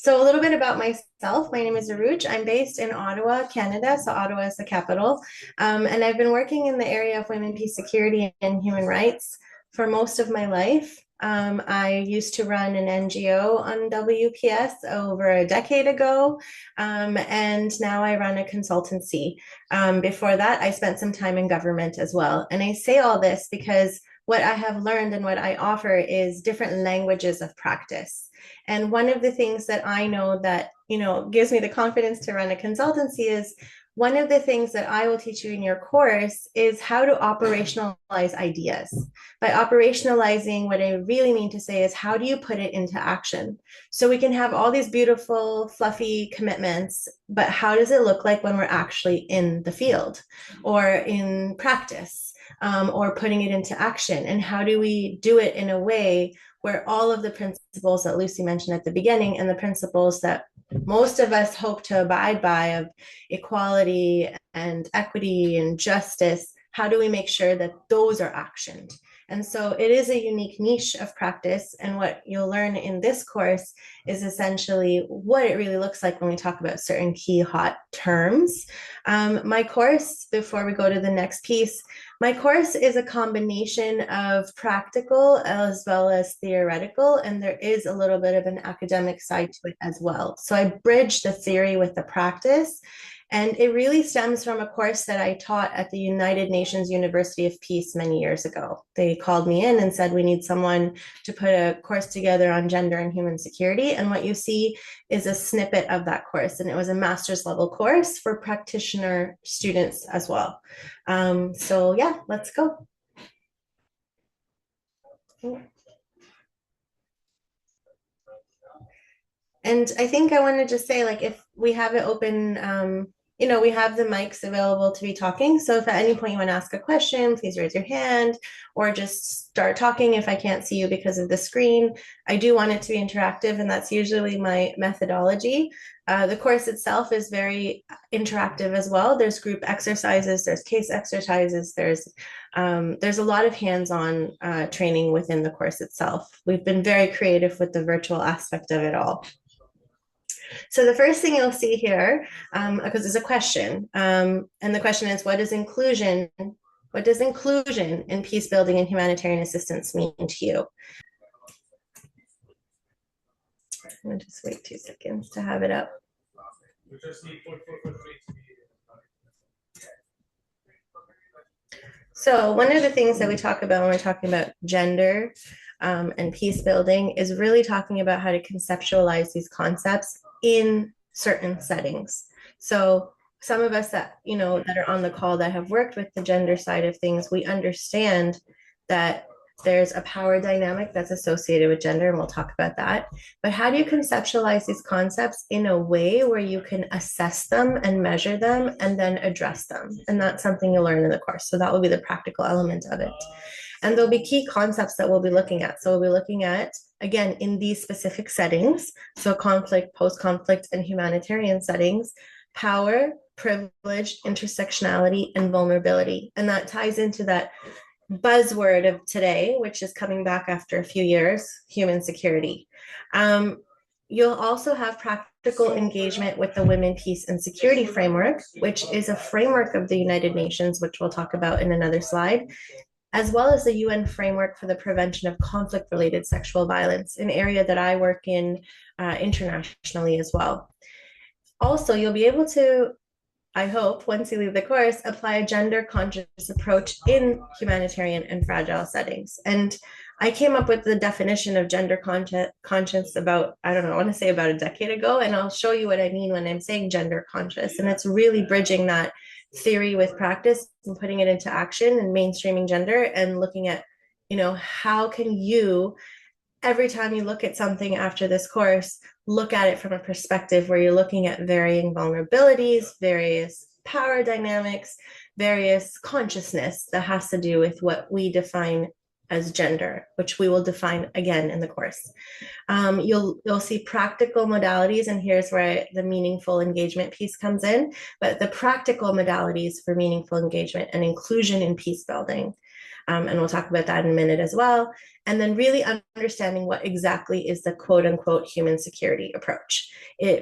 So a little bit about myself. My name is Urooj. I'm based in Ottawa, Canada. So Ottawa is the capital. And I've been working in the area of women, peace, security, and human rights for most of my life. I used to run an NGO on WPS over a decade ago, and now I run a consultancy. Before that, I spent some time in government as well. And I say all this because what I have learned and what I offer is different languages of practice. And one of the things that I know that, gives me the confidence to run a consultancy is one of the things that I will teach you in your course is how to operationalize ideas. By operationalizing, what I really mean to say is how do you put it into action? So we can have all these beautiful, fluffy commitments, but how does it look like when we're actually in the field or in practice? Or putting it into action? And how do we do it in a way where all of the principles that Lucy mentioned at the beginning and the principles that most of us hope to abide by of equality and equity and justice, how do we make sure that those are actioned? And so it is a unique niche of practice. And what you'll learn in this course is essentially what it really looks like when we talk about certain key hot terms. My course, before we go to the next piece, my course is a combination of practical as well as theoretical, and there is a little bit of an academic side to it as well. So I bridge the theory with the practice, and it really stems from a course that I taught at the United Nations University of Peace many years ago. They called me in and said, we need someone to put a course together on gender and human security. And what you see is a snippet of that course. And it was a master's level course for practitioner students as well. So yeah, let's go. And I think I want to just say, like, if we have it open, we have the mics available to be talking. So if at any point you want to ask a question, please raise your hand or just start talking if I can't see you because of the screen. I do want it to be interactive, and that's usually my methodology. The course itself is very interactive as well. There's group exercises, there's case exercises, there's a lot of hands-on training within the course itself. We've been very creative with the virtual aspect of it all. So the first thing you'll see here, because there's a question, and the question is, what does inclusion in peace building and humanitarian assistance mean to you? I'm going to just wait 2 seconds to have it up. So one of the things that we talk about when we're talking about gender and peace building is really talking about how to conceptualize these concepts in certain settings. So some of us that that are on the call that have worked with the gender side of things, we understand that there's a power dynamic that's associated with gender, and we'll talk about that. But how do you conceptualize these concepts in a way where you can assess them and measure them and then address them? And that's something you'll learn in the course. So that will be the practical element of it. And there'll be key concepts that we'll be looking at. So we'll be looking at, again, in these specific settings, so conflict, post-conflict, and humanitarian settings, power, privilege, intersectionality, and vulnerability. And that ties into that buzzword of today, which is coming back after a few years, human security. You'll also have practical engagement with the Women, Peace, and Security Framework, which is a framework of the United Nations, which we'll talk about in another slide, as well as the UN framework for the prevention of conflict-related sexual violence, an area that I work in internationally as well. Also, you'll be able to, I hope, once you leave the course, apply a gender-conscious approach in humanitarian and fragile settings. And I came up with the definition of gender conscious about, I don't know, I want to say about a decade ago, and I'll show you what I mean when I'm saying gender conscious. And it's really bridging that theory with practice and putting it into action and mainstreaming gender and looking at, how can you, every time you look at something after this course, look at it from a perspective where you're looking at varying vulnerabilities, various power dynamics, various consciousness that has to do with what we define as gender, which we will define again in the course. You'll see practical modalities, and here's where the meaningful engagement piece comes in, but the practical modalities for meaningful engagement and inclusion in peace building. And we'll talk about that in a minute as well. And then really understanding what exactly is the quote unquote human security approach.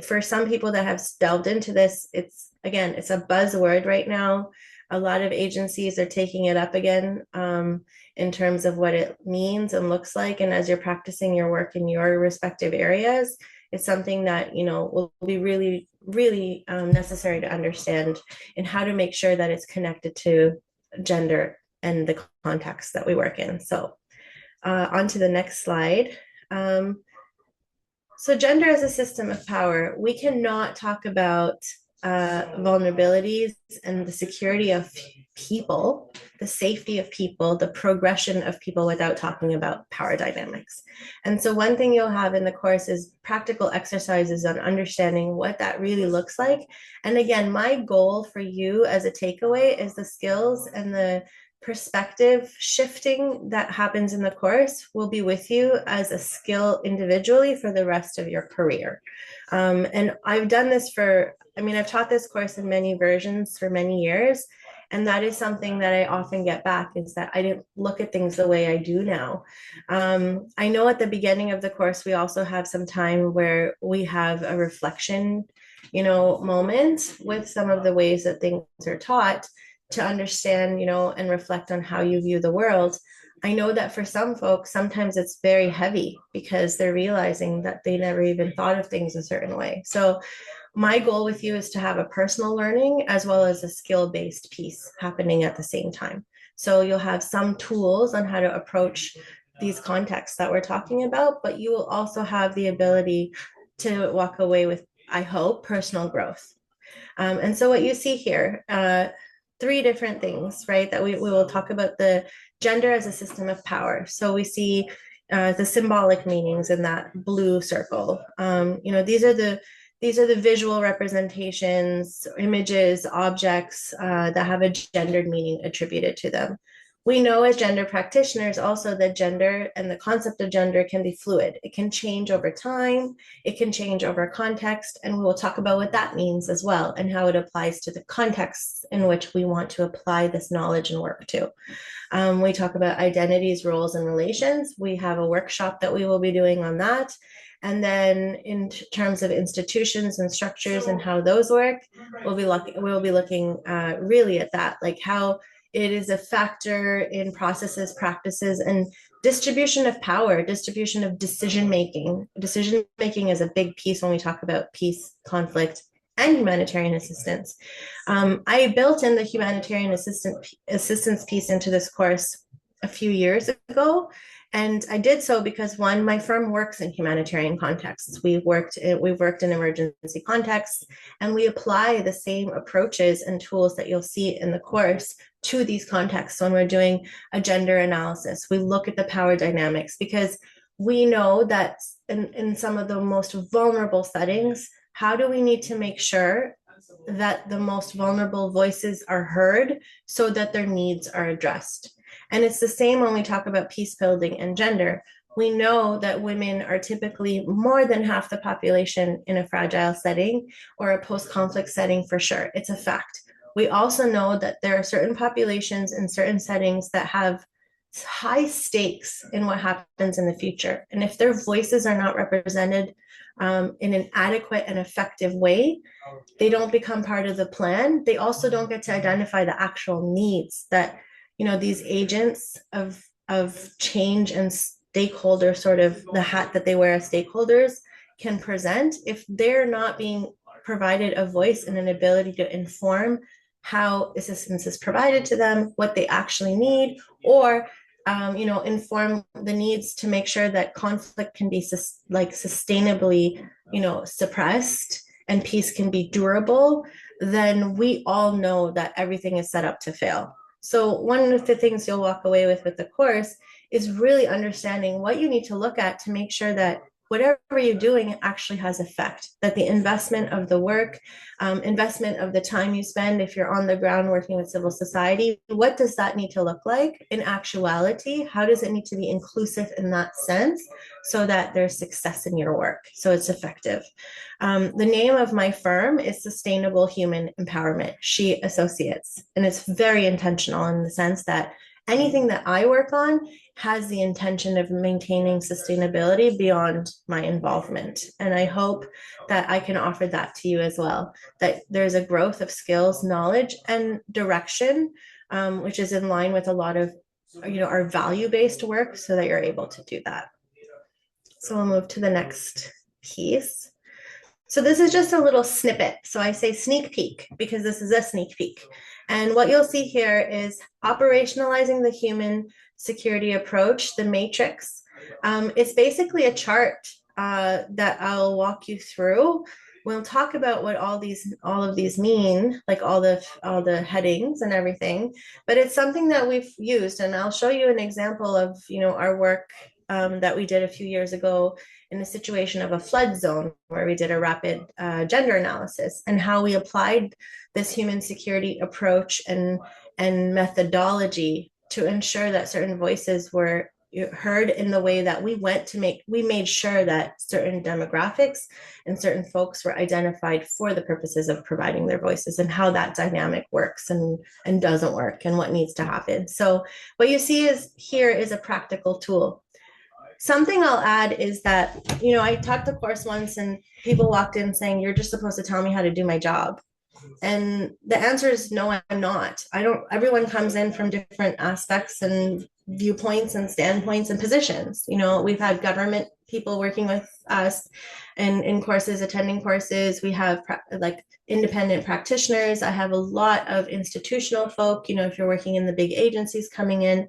For some people that have delved into this, it's a buzzword right now. A lot of agencies are taking it up again in terms of what it means and looks like. And as you're practicing your work in your respective areas, it's something that will be really, really necessary to understand, and how to make sure that it's connected to gender and the context that we work in. So on to the next slide. So gender as a system of power, we cannot talk about vulnerabilities and the security of people, the safety of people, the progression of people without talking about power dynamics. And so one thing you'll have in the course is practical exercises on understanding what that really looks like. And again, my goal for you as a takeaway is the skills and the perspective shifting that happens in the course will be with you as a skill individually for the rest of your career. And I've done this I've taught this course in many versions for many years. And that is something that I often get back, is that I didn't look at things the way I do now. I know at the beginning of the course, we also have some time where we have a reflection, moment with some of the ways that things are taught, to understand, and reflect on how you view the world. I know that for some folks, sometimes it's very heavy because they're realizing that they never even thought of things a certain way. So my goal with you is to have a personal learning as well as a skill-based piece happening at the same time. So you'll have some tools on how to approach these contexts that we're talking about, but you will also have the ability to walk away with, I hope, personal growth. And so what you see here, three different things, right? That we will talk about the gender as a system of power. So we see the symbolic meanings in that blue circle. These are the visual representations, images, objects that have a gendered meaning attributed to them. We know as gender practitioners also that gender and the concept of gender can be fluid. It can change over time, it can change over context, and we will talk about what that means as well and how it applies to the contexts in which we want to apply this knowledge and work to. We talk about identities, roles, and relations. We have a workshop that we will be doing on that. And then in terms of institutions and structures and how those work, we'll be looking really at that, like how it is a factor in processes, practices, and distribution of power, distribution of decision making. Decision making is a big piece when we talk about peace, conflict, and humanitarian assistance. I built in the humanitarian assistance piece into this course a few years ago. And I did so because, one, my firm works in humanitarian contexts. We've worked in emergency contexts, and we apply the same approaches and tools that you'll see in the course to these contexts when we're doing a gender analysis. We look at the power dynamics because we know that in some of the most vulnerable settings, how do we need to make sure that the most vulnerable voices are heard so that their needs are addressed? And it's the same when we talk about peace building and gender. We know that women are typically more than half the population in a fragile setting or a post-conflict setting, for sure. It's a fact. We also know that there are certain populations in certain settings that have high stakes in what happens in the future. And if their voices are not represented in an adequate and effective way, they don't become part of the plan. They also don't get to identify the actual needs that these agents of change and stakeholder, sort of the hat that they wear as stakeholders, can present. If they're not being provided a voice and an ability to inform how assistance is provided to them, what they actually need, or inform the needs to make sure that conflict can be sustainably suppressed and peace can be durable, then we all know that everything is set up to fail. So one of the things you'll walk away with the course is really understanding what you need to look at to make sure that whatever you're doing actually has effect, that the investment of the work, investment of the time you spend if you're on the ground working with civil society, what does that need to look like in actuality? How does it need to be inclusive in that sense so that there's success in your work, so it's effective? The name of my firm is Sustainable Human Empowerment, She Associates, and it's very intentional in the sense that anything that I work on has the intention of maintaining sustainability beyond my involvement. And I hope that I can offer that to you as well, that there's a growth of skills, knowledge, and direction, which is in line with a lot of our value-based work, so that you're able to do that. So we'll move to the next piece. So this is just a little snippet. So I say sneak peek because this is a sneak peek. And what you'll see here is operationalizing the human security approach, the matrix. It's basically a chart that I'll walk you through. We'll talk about what all of these mean, like all the headings and everything. But it's something that we've used, and I'll show you an example of our work that we did a few years ago in the situation of a flood zone, where we did a rapid gender analysis, and how we applied this human security approach and methodology to ensure that certain voices were heard in the way that we made sure that certain demographics and certain folks were identified for the purposes of providing their voices, and how that dynamic works and doesn't work, and what needs to happen. So what you see here is a practical tool. Something I'll add is that, I taught the course once and people walked in saying, "You're just supposed to tell me how to do my job." And the answer is no, I'm not. Everyone comes in from different aspects and viewpoints and standpoints and positions. We've had government people working with us and in courses, attending courses. We have like independent practitioners. I have a lot of institutional folk, if you're working in the big agencies coming in.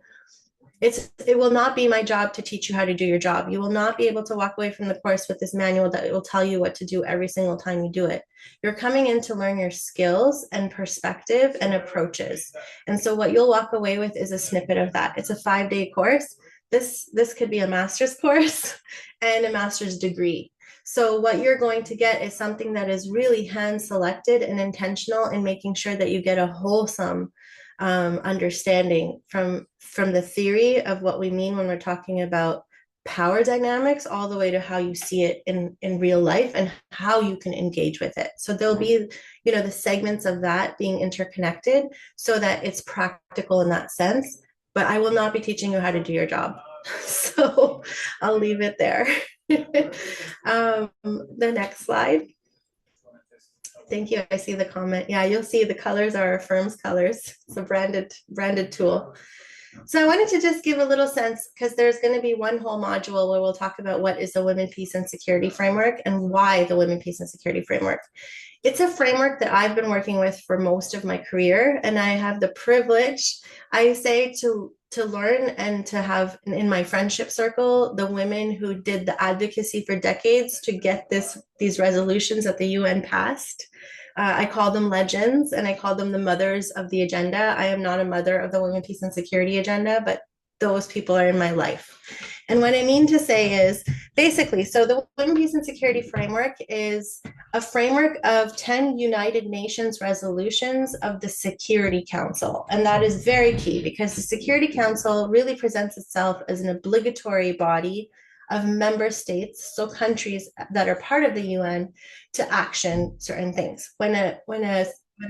It will not be my job to teach you how to do your job. You will not be able to walk away from the course with this manual that will tell you what to do every single time you do it. You're coming in to learn your skills and perspective and approaches. And so what you'll walk away with is a snippet of that. It's a 5-day course. This could be a master's course and a master's degree. So what you're going to get is something that is really hand selected and intentional in making sure that you get a wholesome understanding from the theory of what we mean when we're talking about power dynamics, all the way to how you see it in real life and how you can engage with it. So there'll be, the segments of that being interconnected so that it's practical in that sense, but I will not be teaching you how to do your job. So I'll leave it there. The next slide. Thank you. I see the comment. Yeah, you'll see the colors are our firm's colors. It's a branded tool. So I wanted to just give a little sense, because there's going to be one whole module where we'll talk about what is the Women, Peace, and Security Framework and why the Women, Peace, and Security Framework. It's a framework that I've been working with for most of my career, and I have the privilege, I say, to learn and to have in my friendship circle the women who did the advocacy for decades to get these resolutions that the UN passed. I call them legends, and I call them the mothers of the agenda. I am not a mother of the Women, Peace, and Security agenda, but those people are in my life. And what I mean to say is, basically, so the Women, Peace, and Security Framework is a framework of 10 United Nations resolutions of the Security Council. And that is very key, because the Security Council really presents itself as an obligatory body of member states, so countries that are part of the UN, to action certain things. When a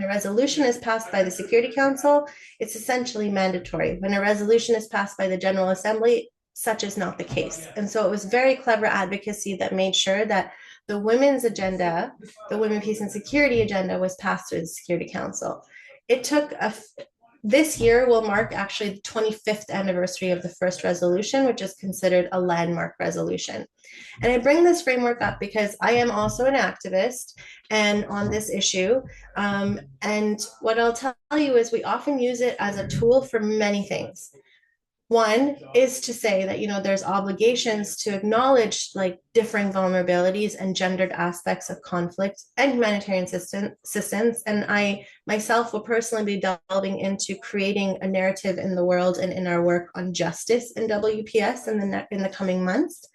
resolution is passed by the Security Council, it's essentially mandatory. When a resolution is passed by the General Assembly, such is not the case. And so it was very clever advocacy that made sure that the women's agenda, the Women, Peace, and Security agenda, was passed through the Security Council. It took this year will mark actually the 25th anniversary of the first resolution, which is considered a landmark resolution. And I bring this framework up because I am also an activist and on this issue. And what I'll tell you is we often use it as a tool for many things. One is to say that, there's obligations to acknowledge like differing vulnerabilities and gendered aspects of conflict and humanitarian assistance. And I myself will personally be delving into creating a narrative in the world and in our work on justice in WPS in the coming months.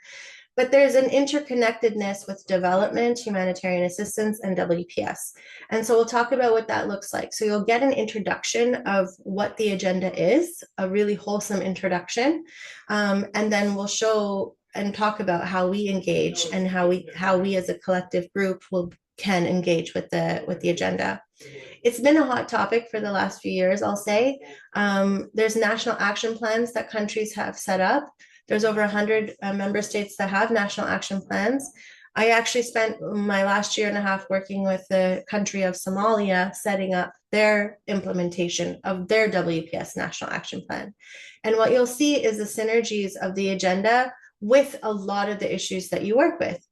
But there's an interconnectedness with development, humanitarian assistance, and WPS. And so we'll talk about what that looks like. So you'll get an introduction of what the agenda is, a really wholesome introduction. And then we'll show and talk about how we engage and how we as a collective group will can engage with the agenda. It's been a hot topic for the last few years, I'll say. There's national action plans that countries have set up. There's over 100 member states that have national action plans. I actually spent my last year and a half working with the country of Somalia, setting up their implementation of their WPS National Action Plan. And what you'll see is the synergies of the agenda with a lot of the issues that you work with.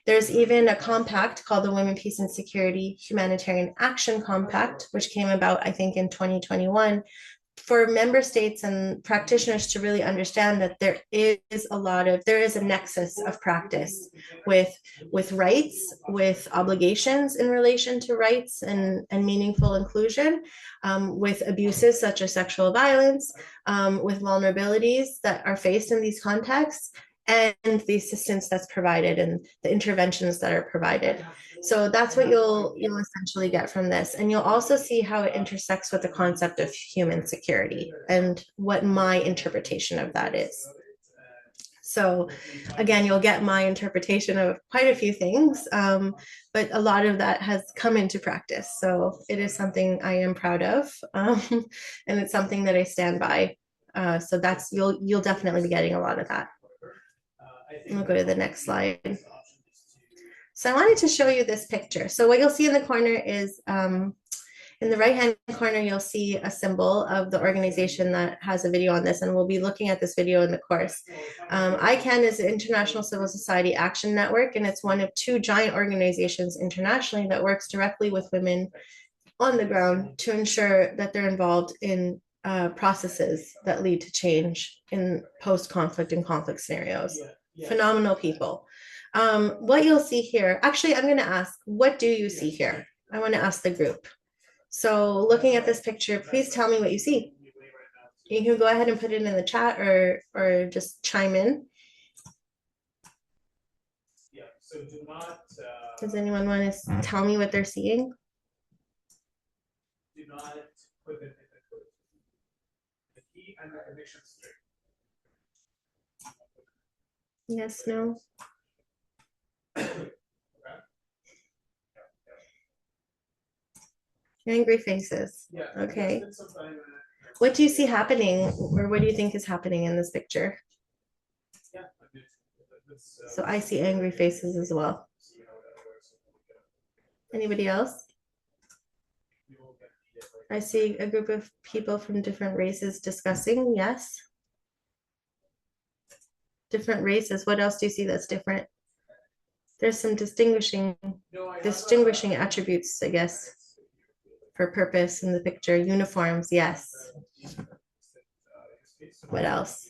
There's even a compact called the Women, Peace and Security Humanitarian Action Compact, which came about, I think, in 2021, for member states and practitioners to really understand that there is a nexus of practice with rights, with obligations in relation to rights and meaningful inclusion, with abuses such as sexual violence, with vulnerabilities that are faced in these contexts, and the assistance that's provided and the interventions that are provided. So that's what you'll essentially get from this. And you'll also see how it intersects with the concept of human security and what my interpretation of that is. So again, you'll get my interpretation of quite a few things, but a lot of that has come into practice. So it is something I am proud of, and it's something that I stand by. So that's you'll definitely be getting a lot of that. We'll go to the next slide. So I wanted to show you this picture. So what you'll see in the corner is, in the right-hand corner, you'll see a symbol of the organization that has a video on this, and we'll be looking at this video in the course. ICANN is the International Civil Society Action Network, and it's one of two giant organizations internationally that works directly with women on the ground to ensure that they're involved in processes that lead to change in post-conflict and conflict scenarios. Phenomenal people. What you'll see here, actually, I'm going to ask, what do you see here? I want to ask the group. So looking at this picture, please tell me what you see. You can go ahead and put it in the chat or just chime in. Does anyone want to tell me what they're seeing? Do not put it in the key and the connection straight. Yes, no. Angry faces. Okay. What do you see happening, or what do you think is happening in this picture? So I see angry faces as well. Anybody else? I see a group of people from different races discussing, yes. Different races. What else do you see that's different? There's some distinguishing attributes, I guess, for purpose in the picture. Uniforms, yes. What else?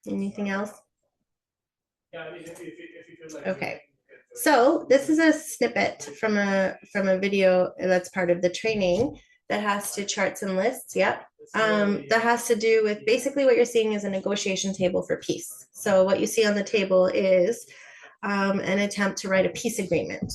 Anything else? Okay. So this is a snippet from a video that's part of the training that has to charts and lists. Yep. That has to do with basically what you're seeing is a negotiation table for peace. So what you see on the table is an attempt to write a peace agreement.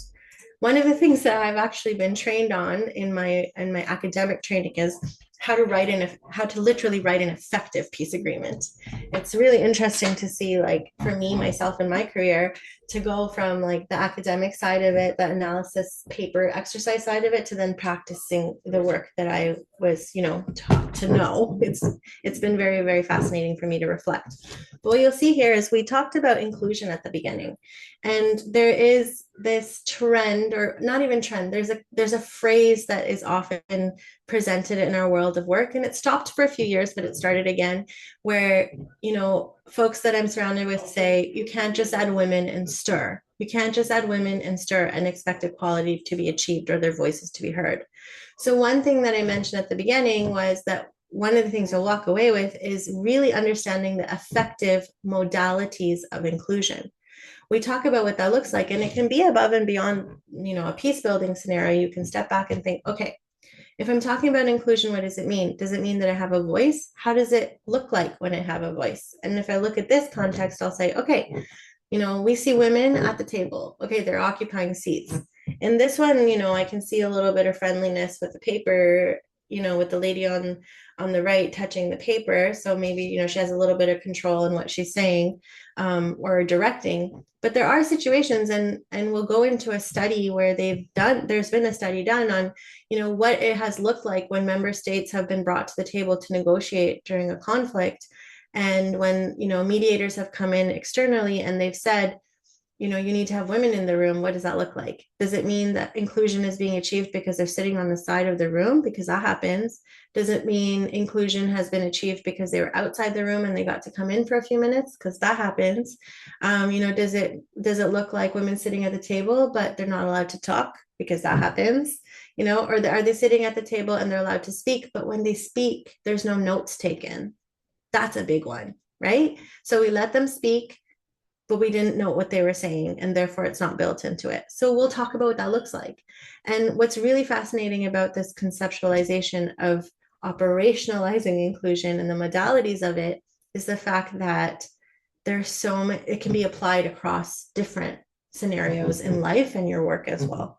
One of the things that I've actually been trained on in my academic training is how to literally write an effective peace agreement. It's really interesting to see, like, for me, myself in my career, to go from like the academic side of it, the analysis paper exercise side of it, to then practicing the work that I was, taught to know. It's been very, very fascinating for me to reflect. But what you'll see here is we talked about inclusion at the beginning, and there is this trend, or not even trend, there's a phrase that is often presented in our world of work, and it stopped for a few years, but it started again, where folks that I'm surrounded with say, you can't just add women and stir. You can't just add women and stir and expect equality to be achieved or their voices to be heard. So one thing that I mentioned at the beginning was that one of the things you'll walk away with is really understanding the effective modalities of inclusion. We talk about what that looks like, and it can be above and beyond, a peace building scenario. You can step back and think, okay, if I'm talking about inclusion, what does it mean? Does it mean that I have a voice? How does it look like when I have a voice? And if I look at this context, I'll say, okay, we see women at the table. Okay, they're occupying seats. In this one, I can see a little bit of friendliness with the paper, with the lady on the right touching the paper. So maybe, she has a little bit of control in what she's saying, or directing. But there are situations, and we'll go into a study where there's been a study done on, what it has looked like when member states have been brought to the table to negotiate during a conflict. And when, mediators have come in externally and they've said, you need to have women in the room. What does that look like? Does it mean that inclusion is being achieved because they're sitting on the side of the room? Because that happens. Does it mean inclusion has been achieved because they were outside the room and they got to come in for a few minutes? Because that happens. Does it look like women sitting at the table, but they're not allowed to talk? Because that happens. Or are they sitting at the table and they're allowed to speak, but when they speak, there's no notes taken? That's a big one, right? So we let them speak, but we didn't know what they were saying, and therefore it's not built into it. So we'll talk about what that looks like. And what's really fascinating about this conceptualization of operationalizing inclusion and the modalities of it is the fact that there's so much, it can be applied across different scenarios in life and your work as well.